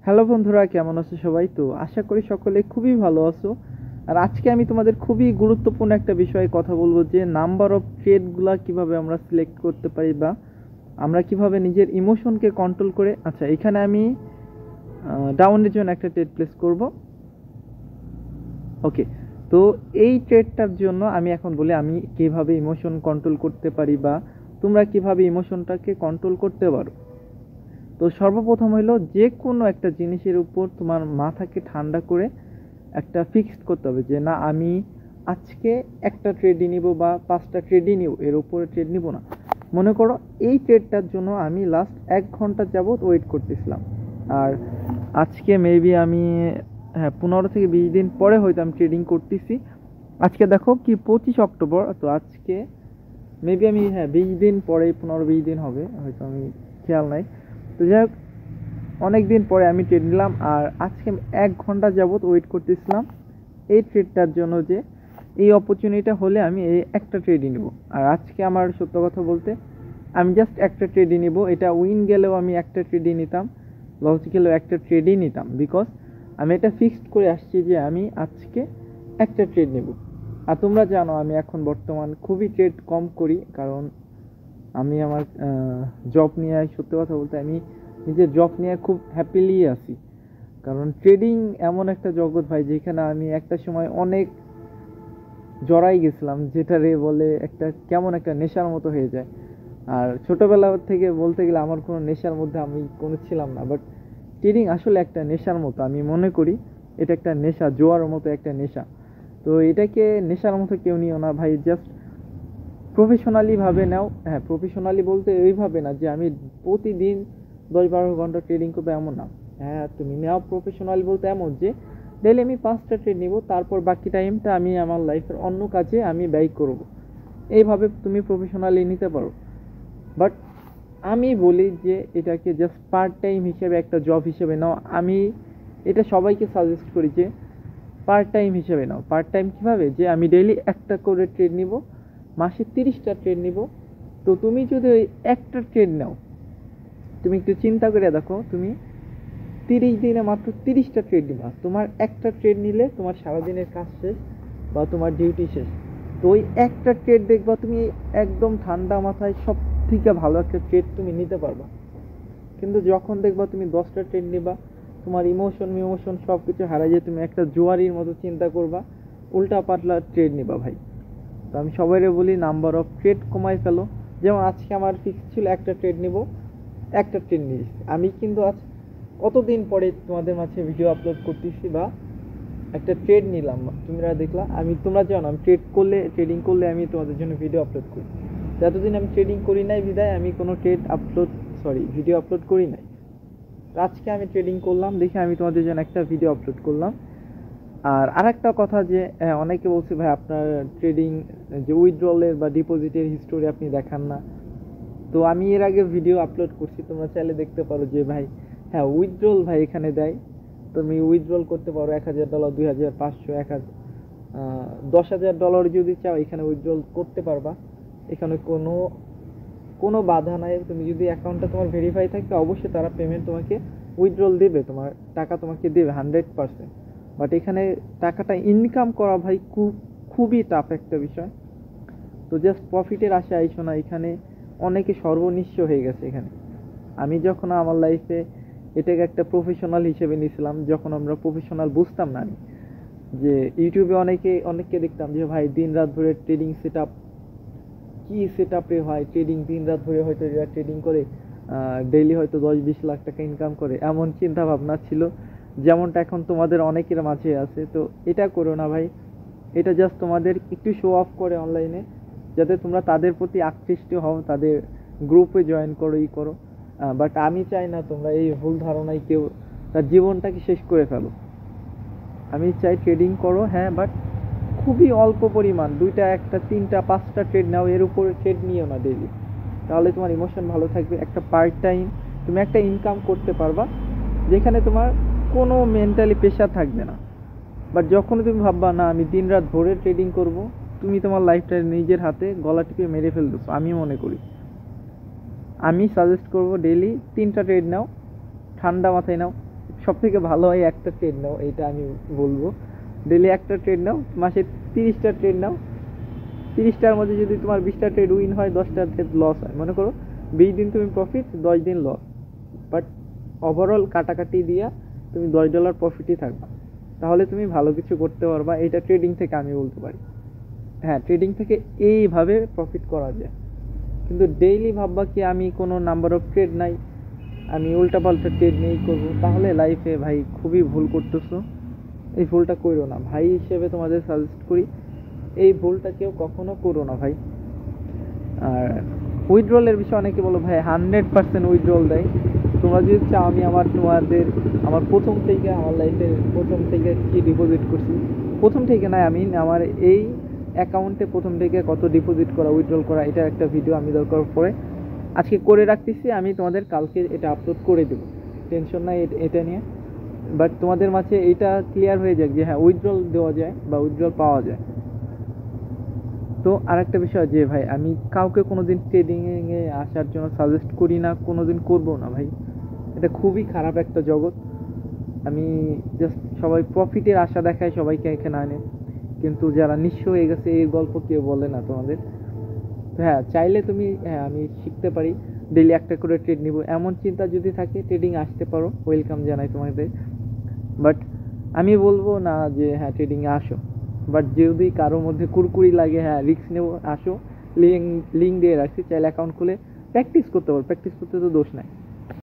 Hello বন্ধুরা, কেমন আছো সবাই? তো আশা করি সকলে খুবই ভালো আছো। আর আজকে আমি তোমাদের খুবই গুরুত্বপূর্ণ একটা বিষয়ে কথা বলবো, যে নাম্বার অফ ট্রেডগুলা কিভাবে আমরা সিলেক্ট করতে পারি, বা আমরা কিভাবে নিজের ইমোশনকে কন্ট্রোল করে। আচ্ছা, এখানে আমি ডাউনের জন্য একটা ট্রেড প্লেস করব। ওকে, তো এই ট্রেডটার জন্য আমি এখন বলি আমি কিভাবে ইমোশন কন্ট্রোল করতে পারি, বা তোমরা কিভাবে ইমোশনটাকে কন্ট্রোল করতে পারো। তো সর্বপ্রথম হলো, যে কোনো একটা জিনিসের উপর তোমার মাথাকে ঠান্ডা করে একটা ফিক্সড করতে হবে যে না, আমি আজকে একটা ট্রেডই নিব বা 5টা ট্রেডই নিব, এর উপরে ট্রেড নিব না। মনে করো এই ট্রেডটার জন্য আমি লাস্ট 1 ঘন্টা যাবত ওয়েট করতেছিলাম, আর আজকে মেবি আমি 15 থেকে 20 দিন পরে হয়তো আমি ট্রেডিং করতেছি। আজকে দেখো কি 25 অক্টোবর, তো আজকে মেবি আমি 20 দিন পরে, 15-20 দিন হবে হয়তো, আমি খেয়াল নাই। তো যাই হোক, অনেক দিন পরে আমি ট্রেড নিলাম, আর আজকে আমি 1 ঘন্টা যাবত ওয়েট করতেছিলাম এই ট্রেডটার জন্য, যে এই অপরচুনিটিটা হলে আমি এই একটা ট্রেডই নিব। আর আজকে আমার সত্য কথা বলতে আমি জাস্ট একটা ট্রেডই নিব। এটা উইন গেলেও আমি একটা ট্রেডই নিতাম, লস গেলেও একটা ট্রেডই নিতাম, বিকজ আমি এটা ফিক্সড করে আসছি যে আমি আজকে একটা ট্রেড নেব। আর তোমরা জানো আমি এখন বর্তমান খুবই ট্রেড কম করি, কারণ আমি আমার জব নিয়ে, সত্য কথা বলতে আমি নিজের জব নিয়ে খুব হ্যাপিলি আছি। কারণ ট্রেডিং এমন একটা জগৎ ভাই, যেখানে আমি একটা সময় অনেক জড়াই গেছিলাম, যেটা রে বলে একটা কেমন একটা নেশার মতো হয়ে যায়। আর ছোটবেলা থেকে বলতে গেলে আমার কোনো নেশার মধ্যে আমি কোনো ছিলাম না, বাট ট্রেডিং আসলে একটা নেশার মতো আমি মনে করি। এটা একটা নেশা, জোয়ার মতো একটা নেশা। তো এটাকে নেশার মতো কেউ নিও না ভাই, জাস্ট প্রফেশনালি ভাবে নাও। হ্যাঁ, প্রফেশনালি বলতে এইভাবে না যে আমি প্রতিদিন 10-12 ঘন্টা ট্রেডিং করবো, এমন না। হ্যাঁ, তুমি নাও প্রফেশনালি বলতে এমন যে ডেইলি আমি 5টা ট্রেড নিব, তারপর বাকি টাইমটা আমি আমার লাইফের অন্য কাজে আমি ব্যয় করব। এইভাবে তুমি প্রফেশনালি নিতে পারো। বাট আমি বলি যে এটাকে জাস্ট পার্ট টাইম হিসেবে, একটা জব হিসেবে নাও। আমি এটা সবাইকে সাজেস্ট করি যে পার্ট টাইম হিসেবে নাও। পার্ট টাইম কীভাবে, যে আমি ডেইলি একটা করে ট্রেড নিব, মাসে 30টা ট্রেড নিব। তো তুমি যদি ওই একটা ট্রেড নাও, তুমি একটু চিন্তা করে দেখো, তুমি 30 দিনে মাত্র 30টা ট্রেড নিবা। তোমার একটা ট্রেড নিলে তোমার সারাদিনের কাজ শেষ, বা তোমার ডিউটি শেষ। তো ওই একটা ট্রেড দেখবা তুমি একদম ঠান্ডা মাথায় সব থেকে ভালো একটা ট্রেড তুমি নিতে পারবা। কিন্তু যখন দেখবা তুমি 10টা ট্রেড নিবা, তোমার ইমোশন সব কিছু হারাই যায়, তুমি একটা জুয়ারির মতো চিন্তা করবা, উল্টা পাতলা ট্রেড নিবা ভাই। তো আমি সবাইরে বলি নাম্বার অফ ট্রেড কমাই ফেলো। যেমন আজকে আমার ফিক্স ছিল একটা ট্রেড নিব, একটা ট্রেড নিয়েছি আমি। কিন্তু আজ কতদিন পরে তোমাদের মাঝে ভিডিও আপলোড করতেছি, বা একটা ট্রেড নিলাম, তোমরা দেখলা। তোমরা জানো আমি ট্রেডিং করলে আমি তোমাদের জন্য ভিডিও আপলোড করি। এতদিন আমি ট্রেডিং করি নাই বিদায় আমি কোনো ভিডিও আপলোড করি নাই। আজকে আমি ট্রেডিং করলাম দেখে আমি তোমাদের জন্য একটা ভিডিও আপলোড করলাম। আর আরেকটা কথা, যে অনেকে বলছে ভাই আপনার ট্রেডিং যে উইথড্রলের বা ডিপোজিটের হিস্টোরি আপনি দেখান না। তো আমি এর আগে ভিডিও আপলোড করছি, তোমরা চাইলে দেখতে পারো যে ভাই হ্যাঁ, উইথড্রল ভাই এখানে দেয়। তুমি উইথড্রল করতে পারো $1000, $2500, 10,000 যদি চাও এখানে উইথড্রল করতে পারবা। এখানে কোনো কোনো বাধা নাই। তুমি যদি অ্যাকাউন্টটা তোমার ভেরিফাই থাকে, অবশ্যই তারা পেমেন্ট তোমাকে উইথড্রল দেবে, তোমার টাকা তোমাকে দেবে 100%। বাট এখানে টাকাটা ইনকাম করা ভাই খুবই টাফ একটা বিষয়। তো জাস্ট প্রফিটের আশা আইসো না, এখানে অনেকে সর্বনিঃস্ব হয়ে গেছে এখানে। আমি যখন আমার লাইফে এটাকে একটা প্রফেশনাল হিসেবে নিয়েছিলাম, যখন আমরা প্রফেশনাল বুঝতাম না, আমি যে ইউটিউবে অনেককে দেখতাম যে ভাই দিন রাত ধরে ট্রেডিং সেট আপ, কি সেট আপে হয় ট্রেডিং, দিন রাত ধরে হয়তো এরা ট্রেডিং করে ডেইলি হয়তো 10-20 লাখ টাকা ইনকাম করে, এমন চিন্তা ভাবনা ছিল, যেমনটা এখন তোমাদের অনেকের মাঝে আছে। তো এটা করো না ভাই, এটা জাস্ট তোমাদের একটু শো অফ করে অনলাইনে, যাতে তোমরা তাদের প্রতি আকৃষ্ট হও, তাদের গ্রুপে জয়েন করো, করো। বাট আমি চাই না তোমরা এই ভুল ধারণায় কেউ তার জীবনটাকে শেষ করে ফেলো। আমি চাই ট্রেডিং করো, হ্যাঁ, বাট খুবই অল্প পরিমাণ, 2টা 1টা 3টা 5টা ট্রেড নাও, এর উপরে ট্রেড নিও না ডেইলি। তাহলে তোমার ইমোশন ভালো থাকবে, একটা পার্ট টাইম তুমি একটা ইনকাম করতে পারবা, যেখানে তোমার কোনো মেন্টালি প্রেশার থাকবে না। বাট যখন তুমি ভাববা না আমি দিন রাত ভরে ট্রেডিং করব, তুমি তোমার লাইফটা নিজের হাতে গলা টিপে মেরে ফেলবে। আমি মনে করি, আমি সাজেস্ট করব ডেইলি 3টা ট্রেড নাও, ঠান্ডা মাথায় নাও, সব থেকে ভালো হয় একটা ট্রেড নাও, এটা আমি বলবো। ডেলি একটা ট্রেড নাও, মাসে 30টা ট্রেড নাও। 30টার মধ্যে যদি তোমার 20টা ট্রেড উইন হয়, 10টা ট্রেড লস হয়, মনে করো 20 দিন তুমি প্রফিট, 10 দিন লস, বাট ওভারঅল কাটাকাটি দিয়া তুমি $10 প্রফিটই থাকবা। তাহলে তুমি ভালো কিছু করতে পারবা। এটা ট্রেডিং থেকে আমি বলতে পারি। হ্যাঁ, ট্রেডিং থেকে এইভাবে প্রফিট করা যায়। কিন্তু ডেইলি ভাববা কি আমি কোনো নাম্বার অফ ট্রেড নাই, আমি উল্টাপাল্টা ট্রেড নিয়েই করবো, তাহলে লাইফে ভাই খুবই ভুল করতেছো। এই ভুলটা করো না ভাই, হিসেবে তোমাদের সাজেস্ট করি, এই ভুলটা কেউ কখনো করো না ভাই। আর উইথড্রলের বিষয়ে অনেকে বলো ভাই 100% উইথড্রল দেয়। তোমরা যদি চাও আমি আমার প্রথম থেকে, আমার লাইফের প্রথম থেকে কি ডিপোজিট করছি, প্রথম থেকে নয়, আমি আমার এই অ্যাকাউন্টে প্রথম থেকে কত ডিপোজিট করা, উইথড্রল করা, এটা একটা ভিডিও আমি দরকার পড়ে আজকে করে রাখতেছি। আমি তোমাদের কালকে এটা আপলোড করে দেবো, টেনশন নাই এটা নিয়ে। বাট তোমাদের মাঝে এটা ক্লিয়ার হয়ে যাক যে হ্যাঁ, উইথড্রল দেওয়া যায় বা উইথড্রল পাওয়া যায়। তো আরেকটা বিষয় যে ভাই, আমি কাউকে কোনোদিন ট্রেডিংয়ে আসার জন্য সাজেস্ট করি না, কোনোদিন করবো না ভাই। এটা খুবই খারাপ একটা জগৎ। আমি জাস্ট, সবাই প্রফিটের আশা দেখায় সবাইকে এখানে আনে, কিন্তু যারা নিঃস্ব হয়ে গেছে এই গল্প কেউ বলে না তোমাদের। তো হ্যাঁ, চাইলে তুমি, হ্যাঁ আমি শিখতে পারি, ডেলি একটা করে ট্রেড নিব, এমন চিন্তা যদি থাকে ট্রেডিং আসতে পারো, ওয়েলকাম জানাই তোমাদের। বাট আমি বলবো না যে হ্যাঁ ট্রেডিংয়ে আসো, বাট যদি কারোর মধ্যে কুরকুরি লাগে, হ্যাঁ রিস্ক নেবো, আসো। লিঙ্ক দিয়ে রাখছি, চাইলে অ্যাকাউন্ট খুলে প্র্যাকটিস করতে পারো, প্র্যাকটিস করতে তো দোষ নাই।